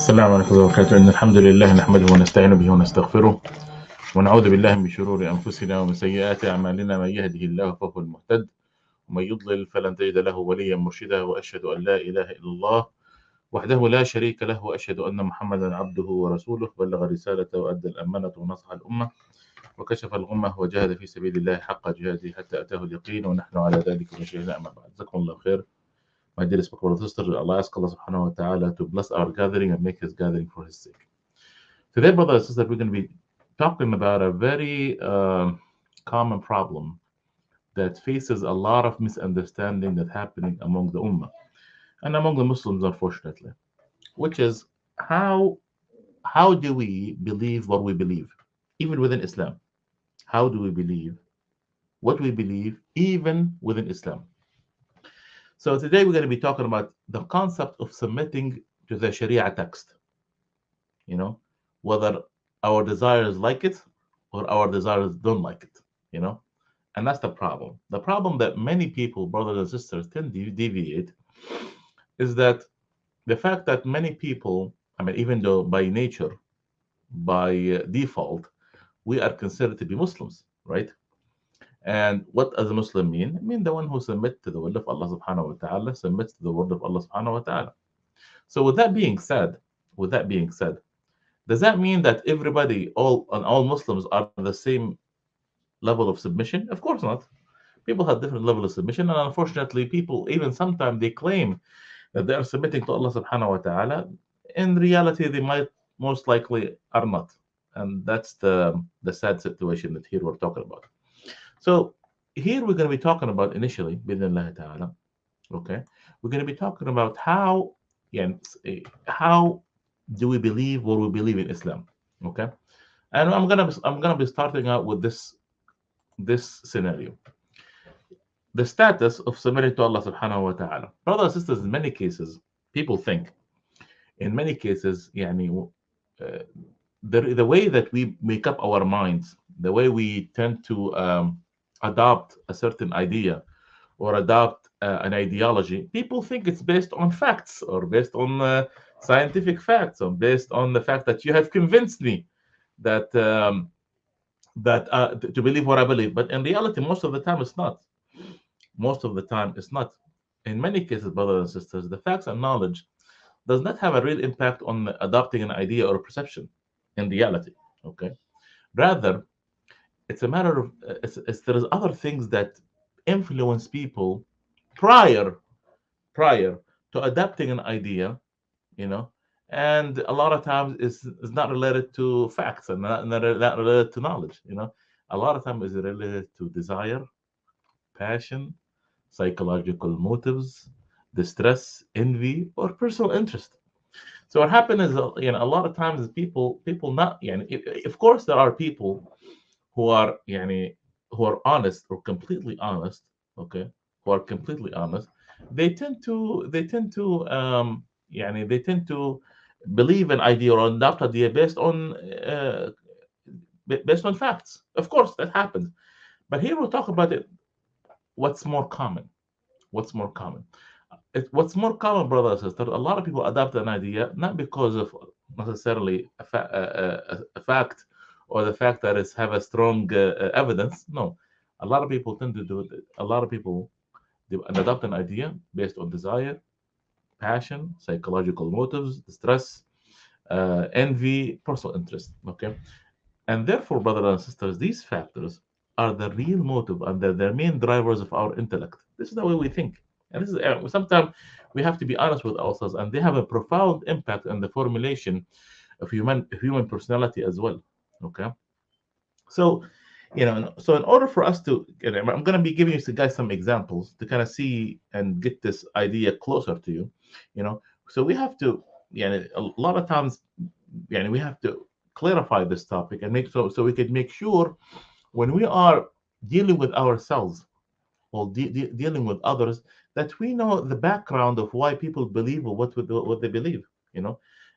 السلام عليكم ورحمة الله وبركاته. إن الحمد لله نحمده ونستعين به ونستغفره ونعوذ بالله من شرور أنفسنا ومن سيئات أعمالنا. من يهده الله فهو المهتد ومن يضلل فلن تجد له وليا مرشدا. وأشهد أن لا إله إلا الله وحده لا شريك له وأشهد أن محمدا عبده ورسوله. بلغ رسالة وأدى الأمانة ونصح الأمة وكشف الغمة وجاهد في سبيل الله حق جهاده حتى أتاه اليقين ونحن على ذلك من شهدنا. أما بعد، جزاكم الله خير. My dear brothers and sisters, Allah ask Allah subhanahu wa ta'ala to bless our gathering and make his gathering for his sake. Today, brothers and sisters, we're going to be talking about a very common problem that faces a lot of misunderstanding that's happening among the Ummah and among the Muslims, unfortunately, which is how do we believe what we believe, even within Islam? How do we believe what we believe, even within Islam? So today we're going to be talking about the concept of submitting to the Sharia text. You know, whether our desires like it or our desires don't like it. You know, and that's the problem. The problem that many people, brothers and sisters, tend to deviate is that the fact that many people, I mean, even though by nature, by default, we are considered to be Muslims, right? And what does a Muslim mean? I mean the one who submits to the will of Allah subhanahu wa ta'ala, submits to the word of Allah subhanahu wa ta'ala. So with that being said, does that mean that everybody, all Muslims are the same level of submission? Of course not. People have different level of submission, and unfortunately, people even sometimes they claim that they are submitting to Allah subhanahu wa ta'ala. In reality, they might most likely are not. And that's the sad situation that here we're talking about. So here we're going to be talking about initially, bidnillah ta'ala, okay? We're going to be talking about how do we believe what we believe in Islam, okay? And I'm gonna be starting out with this scenario. The status of submitting to Allah subhanahu wa ta'ala. Brothers and sisters, in many cases, people think, in many cases, the way that we make up our minds, the way we tend to adopt a certain idea or adopt an ideology, people think it's based on facts or based on scientific facts or based on the fact that you have convinced me that to believe what I believe. But in reality, most of the time, it's not. Most of the time, it's not. In many cases, brothers and sisters, the facts and knowledge does not have a real impact on adopting an idea or a perception in reality. Okay, rather, it's a matter of there's other things that influence people prior to adapting an idea, you know, and a lot of times it's not related to facts and not related to knowledge, you know. A lot of times it's related to desire, passion, psychological motives, distress, envy, or personal interest. So what happens is, a lot of times people not, of course there are people who are, who are honest or completely honest, okay, who are completely honest. They tend to believe an idea or adopt idea based on facts. Of course, that happens. But here we'll talk about it. What's more common? What's more common? What's more common, brothers and sisters, a lot of people adopt an idea not because of necessarily a fact or the fact that it's have a strong evidence. No, a lot of people tend to do it. A lot of people they adopt an idea based on desire, passion, psychological motives, distress, envy, personal interest. Okay, and therefore, brothers and sisters, these factors are the real motive and they're the main drivers of our intellect. This is the way we think. And this is sometimes we have to be honest with ourselves, and they have a profound impact on the formulation of human personality as well. Okay, so so in order for us to, I'm going to be giving you guys some examples to kind of see and get this idea closer to you. So we have to, a lot of times, we have to clarify this topic and make so we can make sure when we are dealing with ourselves or dealing with others that we know the background of why people believe or what they believe.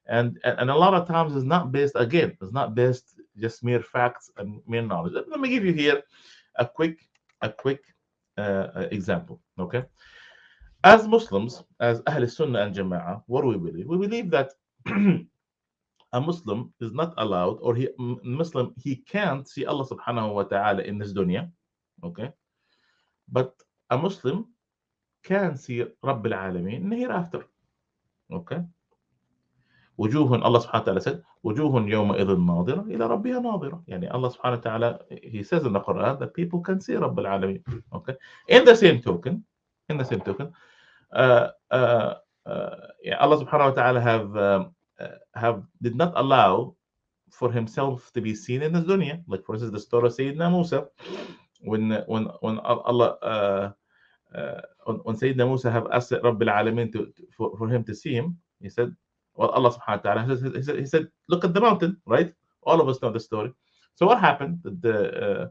And a lot of times it's not based just mere facts and mere knowledge. Let me give you here a quick example. Okay, as Muslims, as Ahl Sunnah and Jama'ah, what do we believe? We believe that a Muslim is not allowed, or Muslim, he can't see Allah subhanahu wa ta'ala in this dunya, okay? But a Muslim can see Rabb al-Alamin in the hereafter, okay? وجوه, Allah subhanahu wa ta'ala said, وجوه يومئذ ناظرة إلى ربها ناظرة. يعني Allah subhanahu wa ta'ala, he says in the Quran that people can see Rabb al-Alamin, okay? In the same token, yeah, Allah subhanahu wa ta'ala did not allow for himself to be seen in the dunya. Like for instance, the story of Sayyidina Musa, when Allah when Sayyidina Musa have asked Rabb al-Alamin for him to see him, he said, well, Allah subhanahu wa ta'ala, he said, look at the mountain, right? All of us know the story. So what happened? Allah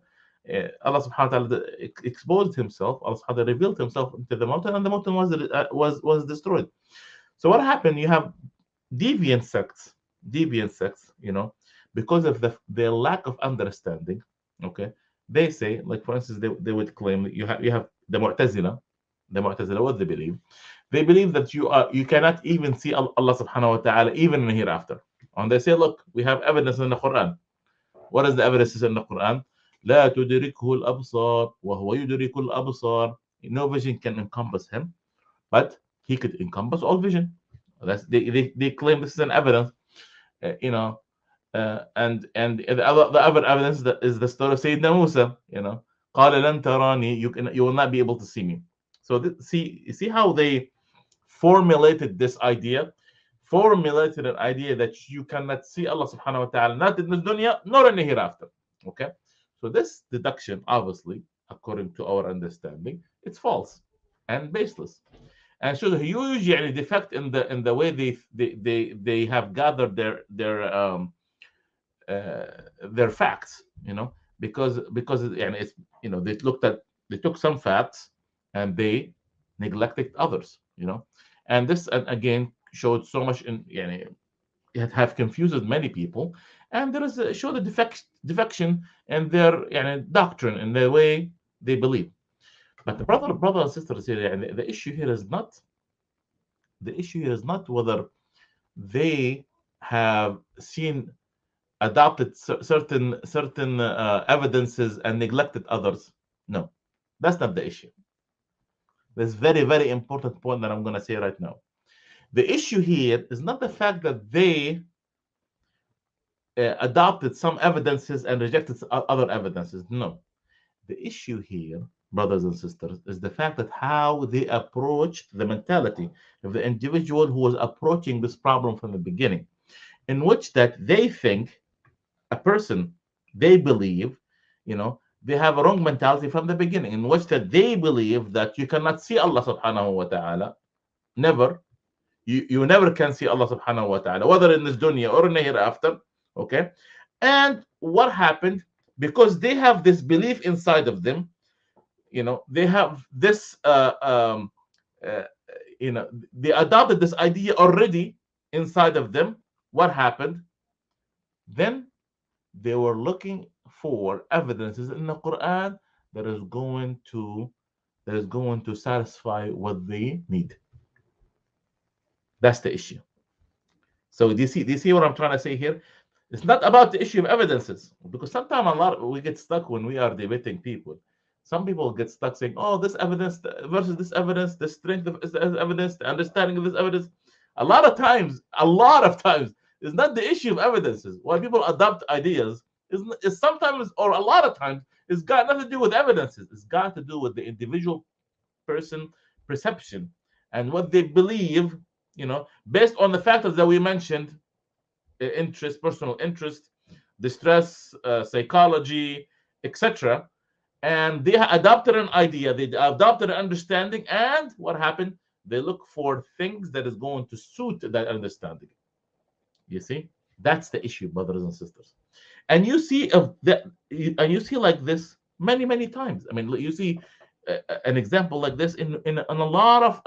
subhanahu wa ta'ala exposed himself, Allah subhanahu wa ta'ala revealed himself into the mountain, and the mountain was destroyed. So what happened? You have deviant sects, because of their lack of understanding, okay? They say, like for instance, they would claim that you have the Mu'tazila, what they believe. They believe that you cannot even see Allah subhanahu wa ta'ala even in the hereafter. And they say, look, we have evidence in the Quran. What is the evidence in the Quran? لا تدركه الأبصار وهو يدرك الأبصار. No vision can encompass him, but he could encompass all vision. They claim this is an evidence, and the other evidence is the story of Sayyidina Musa. قال لن تراني, you will not be able to see me. So see how they formulated this idea, formulated an idea that you cannot see Allah subhanahu wa ta'ala, not in the dunya nor in the hereafter. Okay, so this deduction, obviously, according to our understanding, it's false and baseless. And so usually defect in the way they have gathered their facts, because it's, they took some facts and they neglected others, and this again showed so much it have confused many people, and there is showed a defection in their doctrine, in the way they believe. But the brother and sisters here, the issue here is not whether they have adopted certain evidences and neglected others. No, that's not the issue. This very, very important point that I'm going to say right now. The issue here is not the fact that they adopted some evidences and rejected other evidences. No. The issue here, brothers and sisters, is the fact that how they approached the mentality of the individual who was approaching this problem from the beginning, in which that they think a person, they believe, they have a wrong mentality from the beginning, in which that they believe that you cannot see Allah subhanahu wa ta'ala. Never. You never can see Allah subhanahu wa ta'ala, whether in this dunya or in the hereafter. Okay? And what happened? Because they have this belief inside of them, they have this, they adopted this idea already inside of them. What happened? Then they were looking for evidences in the Quran that is going to satisfy what they need. That's the issue. So do you see what I'm trying to say here? It's not about the issue of evidences, because sometimes we get stuck when we are debating people. Some people get stuck saying, "Oh, this evidence versus this evidence, the strength of this evidence, the understanding of this evidence." A lot of times, it's not the issue of evidences. Why people adopt ideas is sometimes, or a lot of times, it's got nothing to do with evidences. It's got to do with the individual person perception and what they believe, based on the factors that we mentioned: interest, personal interest, distress, psychology, etc. And they adopted an idea, they adopted an understanding, and what happened? They look for things that is going to suit that understanding. You see, that's the issue, brothers and sisters. And you see like this many times. I mean, you see an example like this in a lot of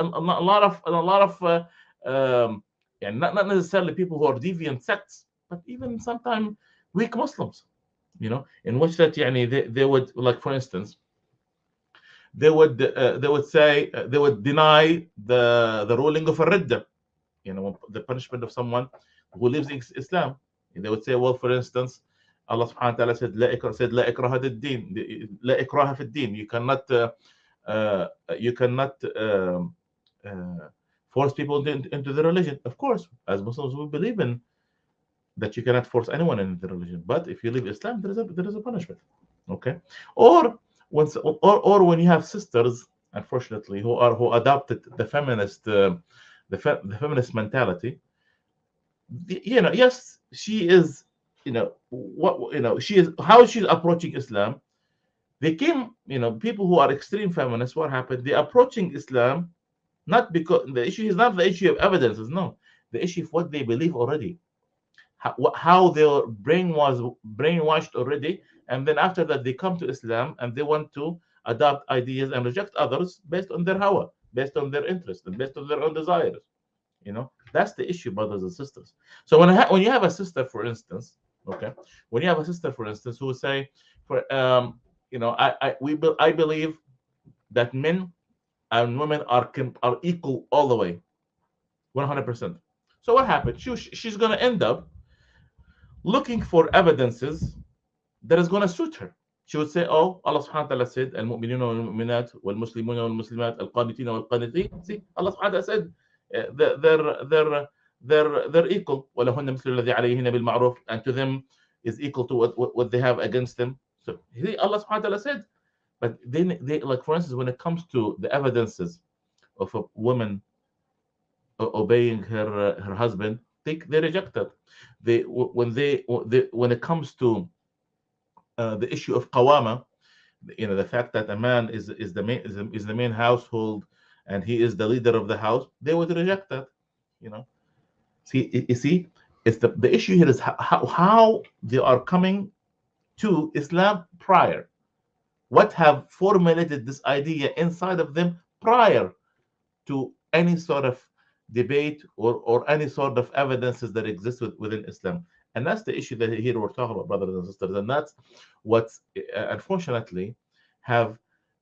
and not necessarily people who are deviant sects, but even sometimes weak Muslims, in which that they would, like for instance, they would say, they would deny the ruling of a ridda, the punishment of someone who leaves Islam. They would say, well, for instance, Allah subhanahu wa ta'ala said, لا إكراه في الدين, لا إكراه في الدين. You cannot uh, force people into the religion. Of course, as Muslims, we believe in that you cannot force anyone into the religion. But if you leave Islam, there is a punishment. Okay, or when you have sisters, unfortunately, who adopted the feminist the feminist mentality. Yes, she is. She is how she's approaching Islam. They came, people who are extreme feminists. What happened? They're approaching Islam not because the issue is not the issue of evidences. No, the issue of what they believe already, how their brain was brainwashed already, and then after that they come to Islam and they want to adopt ideas and reject others based on their hawa, based on their interest, and based on their own desires. That's the issue, brothers and sisters. So when you have a sister, for instance, okay, when you have a sister, for instance, who say, for I believe that men and women are equal all the way, 100%. So what happened? She's going to end up looking for evidences that is going to suit her. She would say, "Oh, Allah Subhanahu wa Taala said, al-mu'minuna wal-mu'minat wal-muslimuna wal-muslimat al-qanitina wal-qanitin." See, Allah Subhanahu wa Taala said they're equal. وَلَهُنَّ مِثْلُ الَّذِي عَلَيْهِنَّ بِالْمَعْرُوفِ, and to them is equal to what they have against them. So Allah Subhanahu wa Taala said, but then they, like, for instance, when it comes to the evidences of a woman obeying her husband, they reject it. When it comes to the issue of qawama, the fact that a man is the main household and he is the leader of the house, they would reject that. You know, see, it's the issue here is how they are coming to Islam prior. What have formulated this idea inside of them prior to any sort of debate or any sort of evidences that exist within Islam. And that's the issue that here we're talking about, brothers and sisters. And that's what, unfortunately, have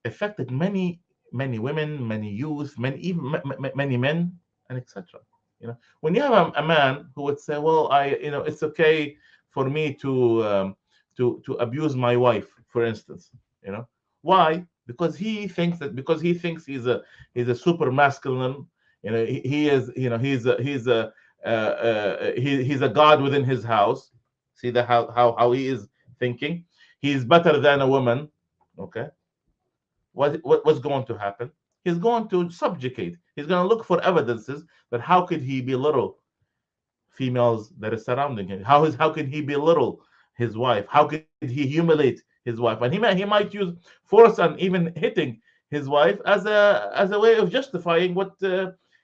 affected many women, many youth, many men, and etc. When you have a man who would say, "Well, it's okay for me to abuse my wife," for instance, why? Because he thinks he's a super masculine. He is. He's a god within his house. See that how he is thinking. He's better than a woman. Okay. What's going to happen? He's going to subjugate. He's going to look for evidences that how could he belittle females that are surrounding him? How can he belittle his wife? How could he humiliate his wife? And he might use force and even hitting his wife as a way of justifying what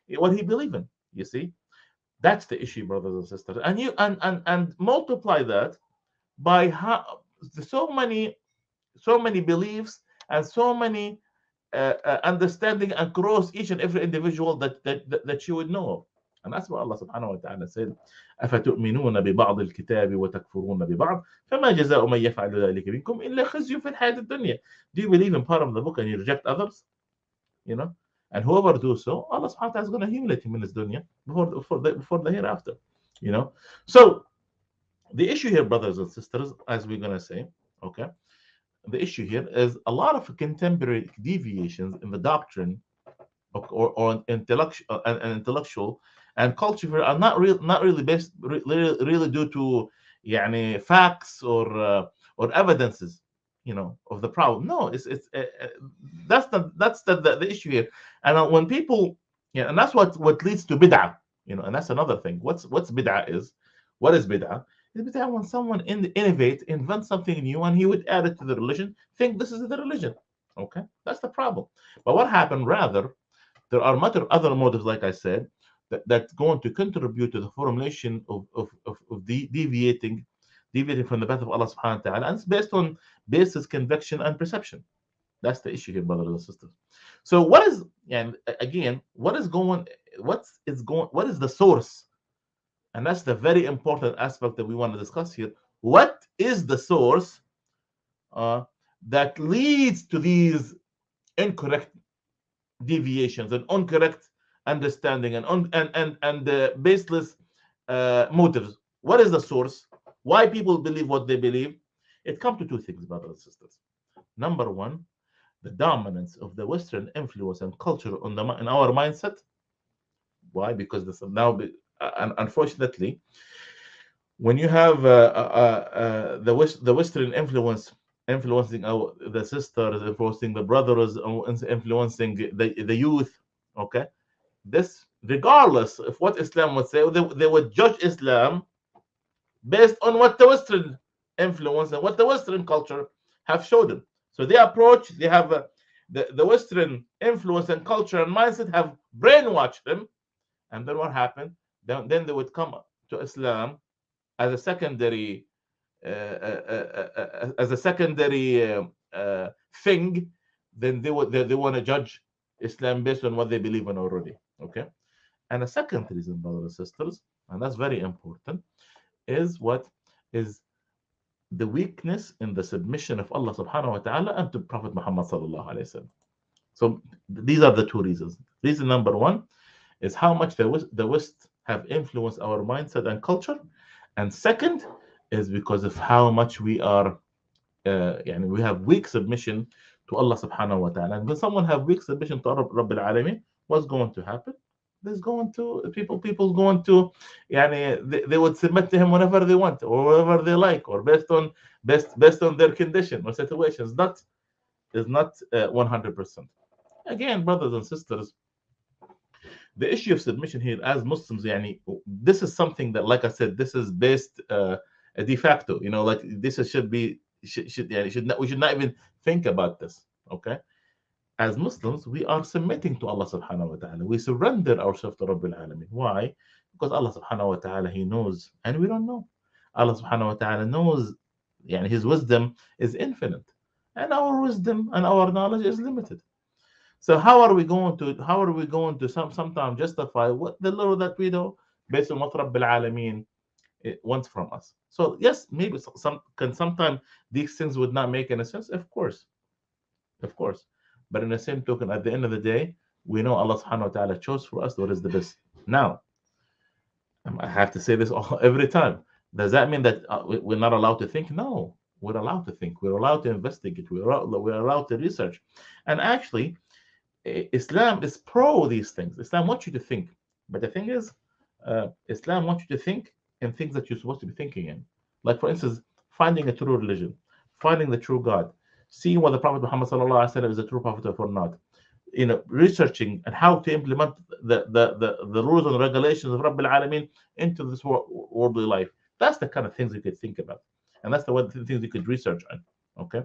he believes in. You see, that's the issue, brothers and sisters. And you and multiply that by so many beliefs and so many understanding across each and every individual that you would know of. And that's what Allah subhanahu wa ta'ala said, أفتؤمنون ببعض الكتاب وتكفرون ببعض فما جزاء من يفعل ذلك منكم إلا خزي في الحياة الدنيا. Do you believe in part of the book and you reject others? And whoever do so, Allah subhanahu wa ta'ala is going to humiliate him in this dunya before the hereafter. So the issue here, brothers and sisters, as we're going to say, okay, the issue here is a lot of contemporary deviations in the doctrine or intellectual and culture are not really based really due to facts or evidences of the problem. No, it's that's the issue here. And when people and that's what leads to bid'ah, and that's another thing. What's bid'ah is? What is bid'ah? It's bid'ah when someone invent something new and he would add it to the religion, think this is the religion. Okay, that's the problem. But what happened rather, there are other motives, like I said, that's going to contribute to the formulation of deviating from the path of Allah subhanahu wa ta'ala, and it's based on basis, conviction, and perception. That's the issue here, brothers and sisters. So what is, and again, what is the source? And that's the very important aspect that we want to discuss here. What is the source that leads to these incorrect deviations and incorrect understanding and baseless motives? What is the source? why people believe what they believe, it comes to two things, brothers and sisters. Number one, the dominance of the Western influence and culture on in our mindset. Why? Because this now, unfortunately, when you have the Western influence influencing the sisters, influencing the brothers, influencing the youth, okay, this regardless of what Islam would say, they would judge Islam based on what the Western influence and what the Western culture have showed them. So they approach, they have the Western influence and culture and mindset have brainwashed them, and then what happened? Then they would come to Islam as a secondary as a secondary thing. Then they want to judge Islam based on what they believe in already. Okay, and a second reason, brothers and sisters, and that's very important, is what is the weakness in the submission of Allah subhanahu wa ta'ala and to Prophet Muhammad sallallahu alayhi wasallam. So these are the two reasons. Reason number one is how much the West have influenced our mindset and culture, and second is because of how much we are we have weak submission to Allah subhanahu wa ta'ala. And when someone have weak submission to Rabbil Alameen, what's going to happen? There's going to people going to they would submit to him whenever they want or whenever they like, or based on their condition or situations. That is not 100%. Again, brothers and sisters, the issue of submission here as Muslims, this is something that, like I said, this is based de facto. Like this should be should not, we should not even think about this. Okay, as Muslims, we are submitting to Allah subhanahu wa ta'ala. We surrender ourselves to Rabbil Alameen. Why? Because Allah subhanahu wa ta'ala, He knows, and we don't know. Allah subhanahu wa ta'ala knows, His wisdom is infinite, and our wisdom and our knowledge is limited. So how are we going to sometimes justify what the little that we know based on what Rabbil Alameen wants from us? So yes, maybe sometimes these things would not make any sense. Of course. But in the same token, at the end of the day, we know Allah subhanahu wa ta'ala chose for us what is the best. Now, I have to say this every time. Does that mean that we're not allowed to think? No, we're allowed to think. We're allowed to investigate. We're allowed to research. And actually, Islam is pro these things. Islam wants you to think. But the thing is, Islam wants you to think in things that you're supposed to be thinking in. Like, for instance, finding a true religion, finding the true God, seeing whether Prophet Muhammad sallallahu alaihi wasallam is a true prophet or not, researching and how to implement the rules and regulations of Rabbil Alameen into this worldly life. That's the kind of things you could think about, and that's the things you could research on. Okay,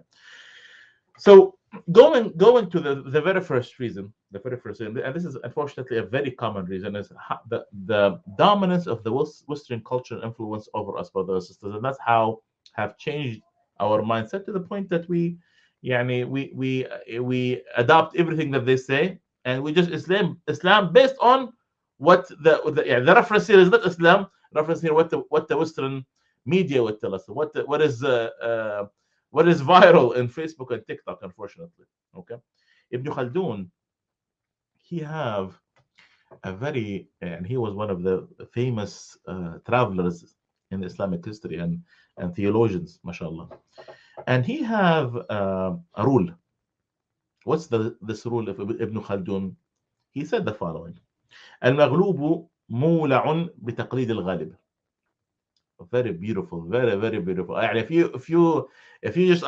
so going to the very first reason, and this is unfortunately a very common reason, is the dominance of the Western culture influence over us, brothers and sisters, and that's how have changed our mindset to the point that we adopt everything that they say, and we just Islam based on what the reference here is not Islam. Reference here what the Western media would tell us. What is viral in Facebook and TikTok, unfortunately. Okay, Ibn Khaldun, he have a very and he was one of the famous travelers in Islamic history and theologians, mashallah. And he have a rule. What's this rule of Ibn Khaldun? He said the following: المغلوب مولع بتقليد الغالب. Very beautiful, very very beautiful. If you just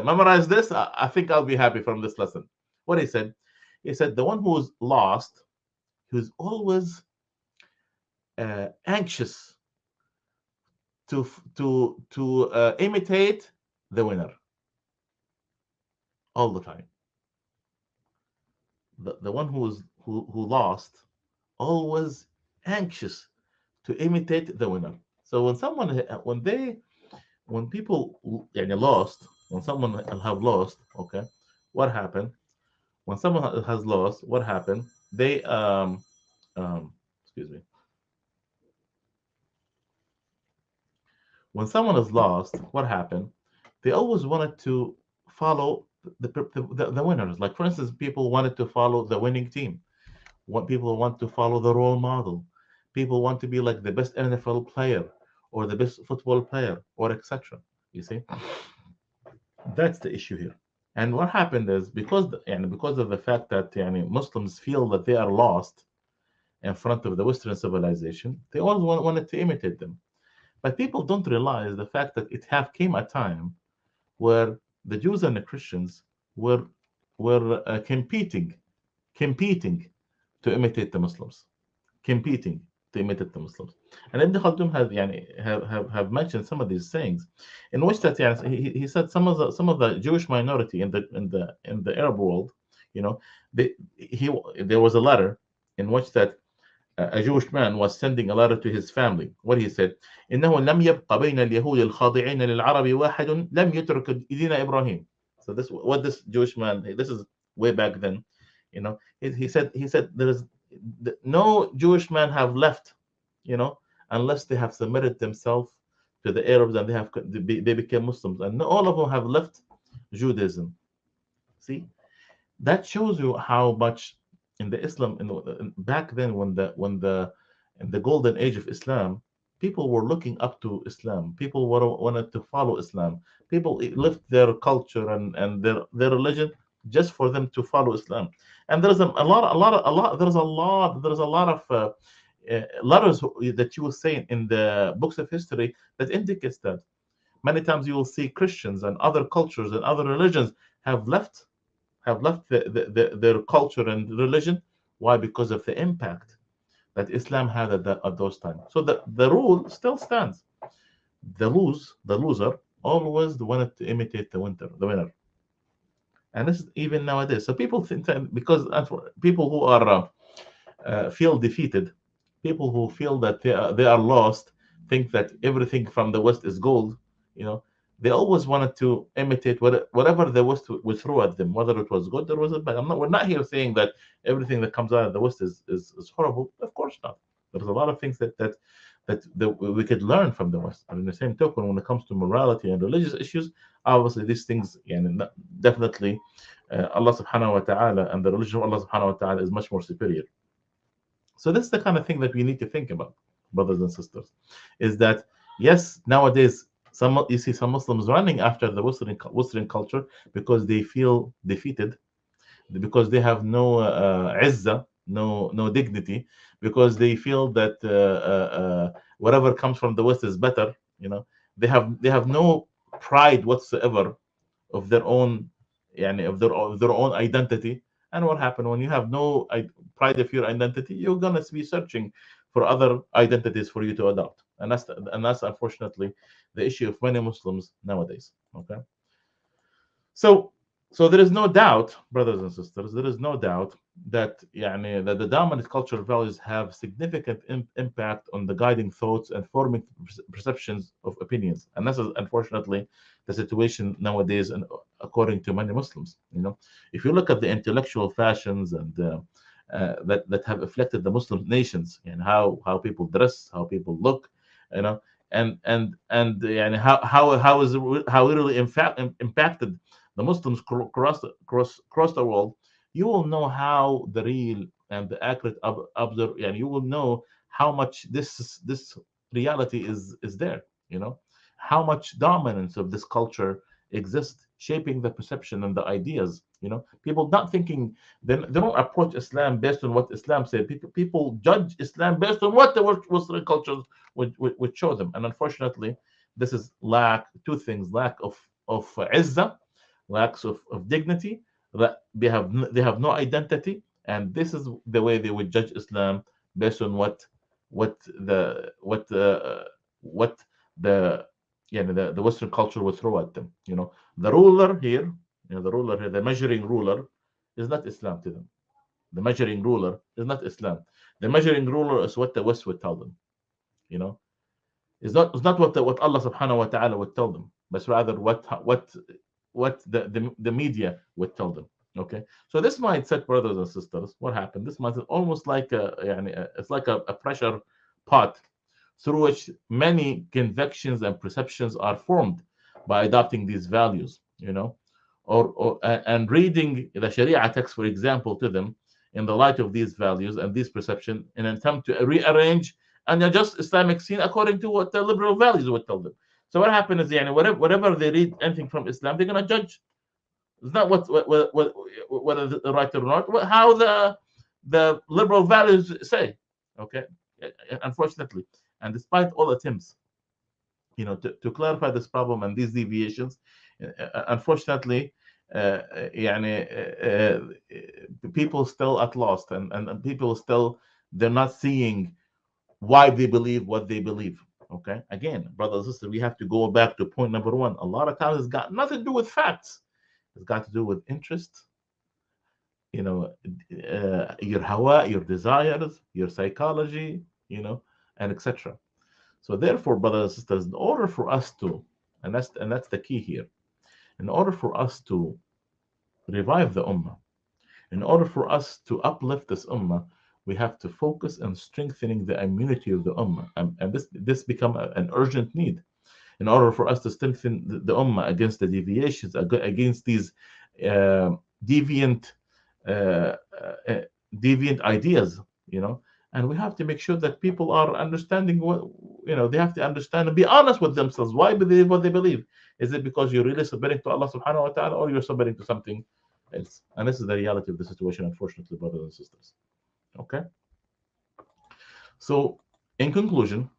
memorize this, I think I'll be happy from this lesson. What he said the one who's lost, who's always anxious to imitate the winner all the time. The one who lost, always anxious to imitate the winner. So when people lost, when someone have lost, okay, what happened? When someone has lost, what happened? They excuse me. When someone is lost, what happened? They always wanted to follow the winners. Like, for instance, people wanted to follow the winning team. What people want to follow the role model. People want to be like the best NFL player or the best football player, or etc. You see, that's the issue here. And what happened is because of the fact that Muslims feel that they are lost in front of the Western civilization, they always wanted to imitate them. But people don't realize the fact that it have came a time where the Jews and the Christians were competing to imitate the Muslims, competing to imitate the Muslims. And Ibn Khaldun has have mentioned some of these sayings, in which that he said some of the Jewish minority in the Arab world, you know, there was a letter in which that a Jewish man was sending a letter to his family. What he said: إنه لم يبق بين اليهود الخاضعين للعرب واحد لم يترك دين إبراهيم. So this what this Jewish man, this is way back then, he said there is no Jewish man have left, unless they have submitted themselves to the Arabs and they became Muslims, and all of them have left Judaism. See, that shows you how much in the Islam back then, when the in the golden age of Islam, people were looking up to Islam. People wanted to follow Islam. People left their culture and their religion just for them to follow Islam. And there's a lot of letters that you will see in the books of history that indicates that many times you will see Christians and other cultures and other religions have left their culture and religion. Why? Because of the impact that Islam had at those times. So the rule still stands. The loser always wanted to imitate the winner. And this is even nowadays. So people think that because people who are feel defeated, people who feel that they are lost, think that everything from the West is gold. You know, they always wanted to imitate whatever the West would throw at them, whether it was good or was it bad. We're not here saying that everything that comes out of the West is horrible. Of course not. There's a lot of things that we could learn from the West. And in the same token, when it comes to morality and religious issues, obviously these things, definitely, Allah Subhanahu wa Taala and the religion of Allah Subhanahu wa Taala is much more superior. So this is the kind of thing that we need to think about, brothers and sisters, is that yes, nowadays you see some Muslims running after the Western culture because they feel defeated, because they have no izzah, no dignity, because they feel that whatever comes from the West is better. They have no pride whatsoever of their own, of their own identity. And what happened when you have no pride of your identity? You're gonna be searching for other identities for you to adopt, and that's unfortunately the issue of many Muslims nowadays. Okay, so there is no doubt, brothers and sisters, there is no doubt that that the dominant cultural values have significant impact on the guiding thoughts and forming perceptions of opinions, and this is unfortunately the situation nowadays, and according to many Muslims. If you look at the intellectual fashions and that have affected the Muslim nations, and how people dress, how people look, and how it really impacted the Muslims across the world, you will know how the real and the accurate observe, and you will know how much this reality is there. How much dominance of this culture exists, shaping the perception and the ideas. People not thinking, they don't approach Islam based on what Islam said. People judge Islam based on what the Western cultures would show them. And unfortunately, this is two things: lack of izzah, lacks of dignity, that they have no identity, and this is the way they would judge Islam, based on what the the Western culture would throw at them. The ruler here, the measuring ruler, is not Islam to them. The measuring ruler is not Islam. The measuring ruler is what the West would tell them. It's not what Allah Subhanahu wa Taala would tell them, but rather what the media would tell them. Okay, so this mindset, brothers and sisters, what happened? This mindset almost like it's like a pressure pot through which many convictions and perceptions are formed by adopting these values. And reading the Sharia text, for example, to them in the light of these values and these perceptions, in an attempt to rearrange and adjust Islamic scene according to what the liberal values would tell them. So what happens is, whatever they read anything from Islam, they're gonna judge. It's not whether it's right or not, how the liberal values say. Okay, unfortunately, and despite all attempts, to clarify this problem and these deviations, unfortunately, people still at lost, and people still, they're not seeing why they believe what they believe. Okay, again, brothers and sisters, we have to go back to point number one. A lot of times it's got nothing to do with facts. It's got to do with interest, your hawa, your desires, your psychology, and etc. So therefore, brothers and sisters, in order for us to, and that's the key here, in order for us to revive the ummah, in order for us to uplift this ummah, we have to focus on strengthening the immunity of the ummah, and this become an urgent need. In order for us to strengthen the ummah against the deviations, against these uh, deviant uh, uh, deviant ideas, and we have to make sure that people are understanding what, they have to understand and be honest with themselves. Why believe what they believe? Is it because you're really submitting to Allah subhanahu wa ta'ala, or you're submitting to something else? And this is the reality of the situation, unfortunately, brothers and sisters. Okay, so in conclusion,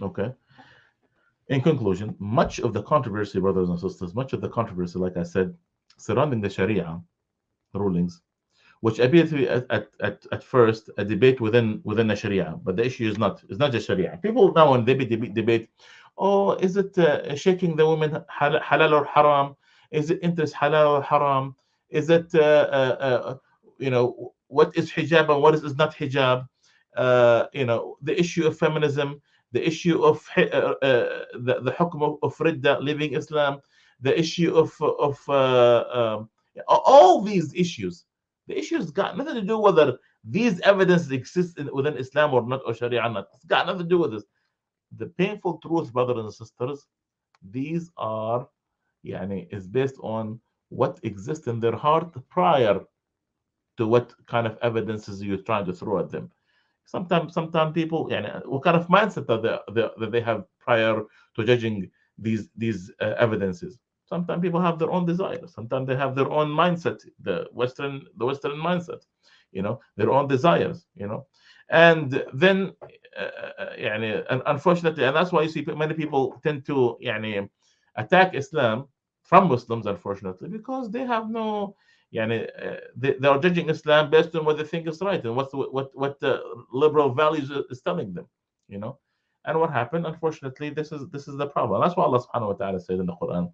okay, much of the controversy, brothers and sisters, like I said, surrounding the Sharia rulings, which appears to be at first a debate within the Sharia, but the issue is not, it's not just Sharia. People now, when they debate, oh, is it shaking the women halal or haram? Is it interest halal or haram? Is it what is hijab and what is not hijab? The issue of feminism, the issue of the hukm of ridda, leaving Islam, the issue of all these issues. The issue's got nothing to do whether these evidences exist within Islam or not, or Sharia or not. It's got nothing to do with this. The painful truth, brothers and sisters, these are, is based on what exists in their heart prior to what kind of evidences you're trying to throw at them. Sometimes people, what kind of mindset that they have prior to judging these evidences. Sometimes people have their own desires. Sometimes they have their own mindset, the Western mindset, their own desires, and then, and unfortunately, and that's why you see many people tend to, attack Islam from Muslims, unfortunately, because they have no, they are judging Islam based on what they think is right and what the liberal values is telling them, And what happened? Unfortunately, this is the problem. That's why Allah Subhanahu wa Taala said in the Quran,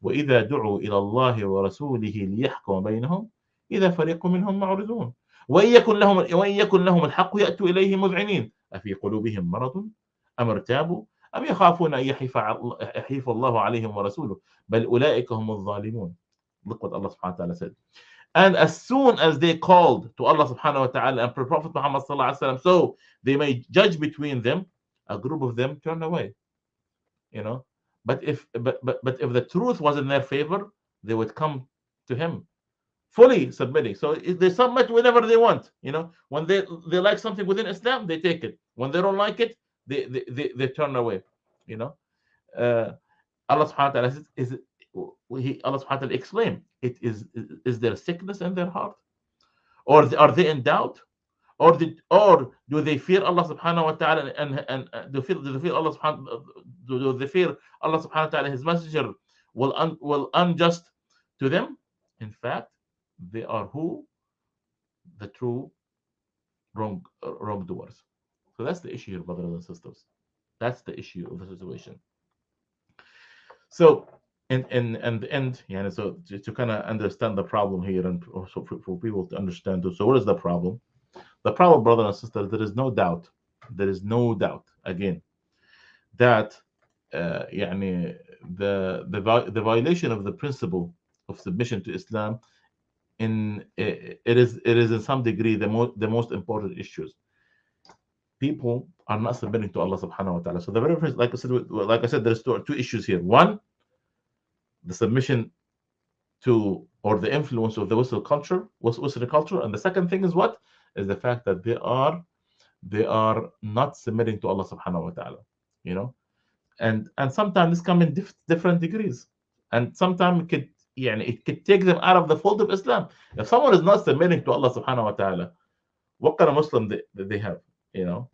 وَإِذَا دُعُوا إِلَى اللَّهِ وَرَسُولِهِ لِيَحْكُمَ بَيْنَهُم إِذَا فَرِيقٌ مِّنْهُم مُّعْرِضُونَ وَإِن يَكُن لَّهُمُ الْحَقُّ يَأْتُوا إِلَيْهِ مُذْعِنِينَ أَفِي قُلُوبِهِم مَّرَضٌ أَمِ ارْتَابُوا أَمْ يَخَافُونَ أَن يَحِيفَ اللَّهُ عَلَيْهِمْ وَرَسُولُهُ بَلْ أُولَٰئِكَ هُمُ الظَّالِمُونَ. Look what Allah Subhanahu wa Taala said. And as soon as they called to Allah Subhanahu wa Taala and Prophet Muhammad Sallallahu Alaihi Wasallam, so they may judge between them, a group of them turned away. But if the truth was in their favor, they would come to him, fully submitting. So they submit whenever they want. When they like something within Islam, they take it. When they don't like it, they turn away. Allah Subhanahu wa Taala says, Allah Subhanahu wa Taala explained, is there sickness in their heart, or are they in doubt, or do they fear Allah Subhanahu wa Taala, and do they fear Allah Subhanahu, do they fear Allah Subhanahu wa Taala, His Messenger will unjust to them? In fact, they are the true wrongdoers. So that's the issue here, brothers and sisters. That's the issue of the situation. So in the end, so to kind of understand the problem here, and also for people to understand, so what is the problem? The problem, brothers and sisters, there is no doubt again that the violation of the principle of submission to Islam, it is in some degree the most important issues. People are not submitting to Allah Subhanahu wa Taala. So the very first, like I said, there's two issues here. One, the submission to, or the influence of the Western culture, and the second thing is what is the fact that they are they are not submitting to Allah subhanahu wa ta'ala, you know. And sometimes this come in different degrees, and sometimes it could take them out of the fold of Islam. If someone is not submitting to Allah subhanahu wa ta'ala, what kind of Muslim they have, you know?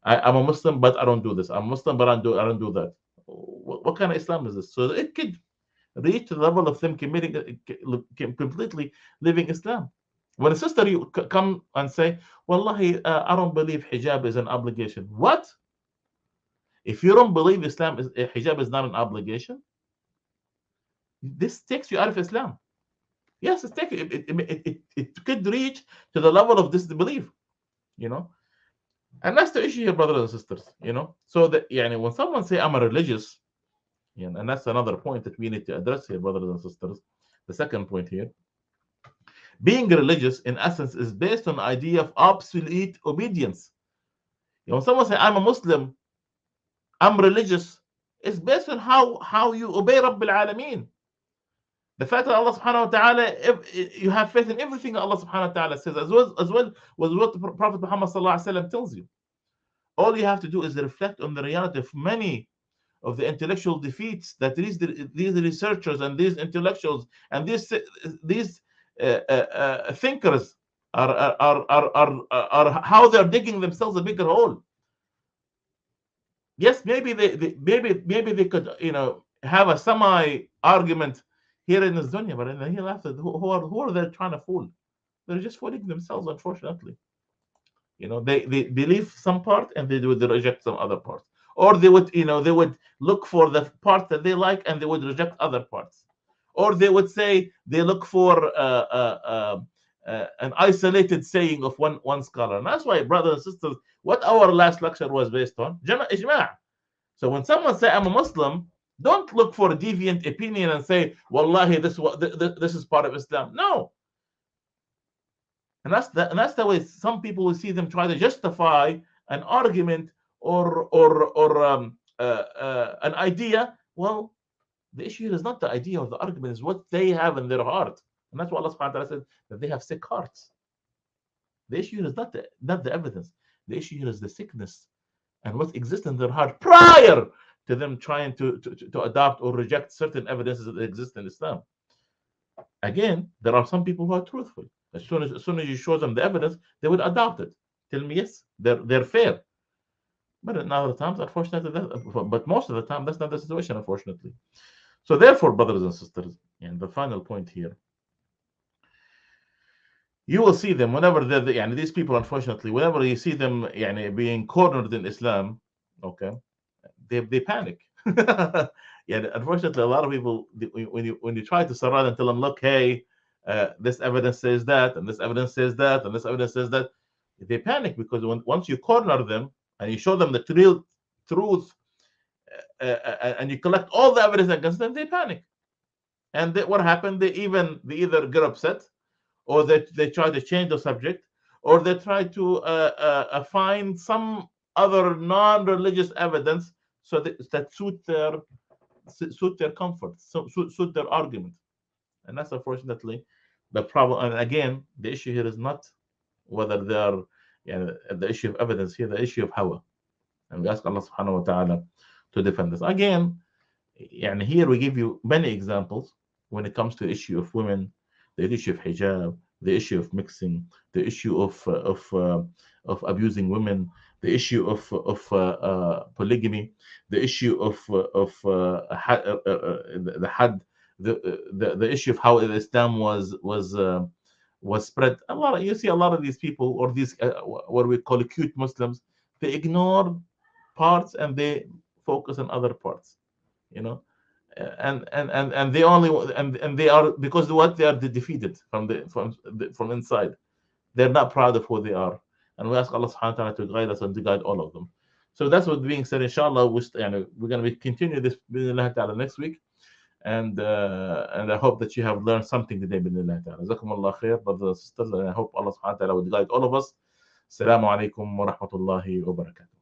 I'm a Muslim, but I don't do this. I'm Muslim, but I don't do that. What kind of Islam is this? So it could reach the level of them completely living Islam. When a sister you come and say, "Wallahi, I don't believe hijab is an obligation." What? If you don't believe hijab is not an obligation, this takes you out of Islam. Yes, it could reach to the level of disbelief, you know. And that's the issue here, brothers and sisters, you know. So that, when someone say I'm a religious, and that's another point that we need to address here, brothers and sisters. The second point here, being religious in essence is based on the idea of absolute obedience. When someone say I'm a Muslim, I'm religious, it's based on how you obey Rabbil Alameen. The fact that Allah subhanahu wa ta'ala, you have faith in everything Allah subhanahu wa ta'ala says, as well was what the Prophet Muhammad sallallahu alaihi wasallam tells you. All you have to do is reflect on the reality of many of the intellectual defeats that these researchers and these intellectuals and these thinkers are how they're digging themselves a bigger hole. Yes, maybe they could, have a semi argument here in this dunya, but in the hereafter, who are they trying to fool? They're just fooling themselves, unfortunately. They believe some part and they would reject some other parts, or they would look for the part that they like and they would reject other parts, or they would say they look for an isolated saying of one scholar. And that's why, brothers and sisters, what our last lecture was based on, ijma'. So when someone say I'm a Muslim, don't look for a deviant opinion and say, wallahi, this is part of Islam. No. And that's the way some people will see them try to justify an argument or an idea. Well, the issue is not the idea or the argument, is what they have in their heart. And that's what Allah subhanahu wa ta'ala said, that they have sick hearts. The issue is not the evidence. The issue here is the sickness and what exists in their heart prior to them trying to adopt or reject certain evidences that exist in Islam. Again, there are some people who are truthful. As soon as you show them the evidence, they would adopt it. Tell me, yes, they're fair. But in other times, unfortunately, but most of the time, that's not the situation, unfortunately. So therefore, brothers and sisters, and the final point here, you will see them whenever these people, unfortunately, whenever you see them being cornered in Islam, okay, they panic. Unfortunately, a lot of people, when you try to surround and tell them, look, hey, this evidence says that, and this evidence says that, and this evidence says that, they panic, because once you corner them and you show them the real truth, and you collect all the evidence against them, they panic. And what happened? They either get upset, or they try to change the subject, or they try to find some other non-religious evidence so that suit their comfort, suit their argument. And that's unfortunately the problem. And again, the issue here is not whether they are the issue of evidence here, the issue of hawa. And we ask Allah subhanahu wa ta'ala to defend us. Again, here we give you many examples when it comes to the issue of women, the issue of hijab, the issue of mixing, the issue of abusing women, the issue of polygamy, the issue of the had, the issue of how Islam was spread. You see a lot of these people, or these what we call cute Muslims, they ignore parts and they focus on other parts, and they only and they are, because they are defeated from inside. They're not proud of who they are, and we ask Allah subhanahu wa ta'ala to guide us and to guide all of them. So that's what being said. Inshallah, we're going to continue this bi'idhnillah ta'ala next week, and I hope that you have learned something today bi'idhnillah ta'ala. Jazakumullah khair, brothers and sisters, and I hope Allah subhanahu wa ta'ala would guide all of us. Assalamu alaikum wa rahmatullahi wa barakatuh.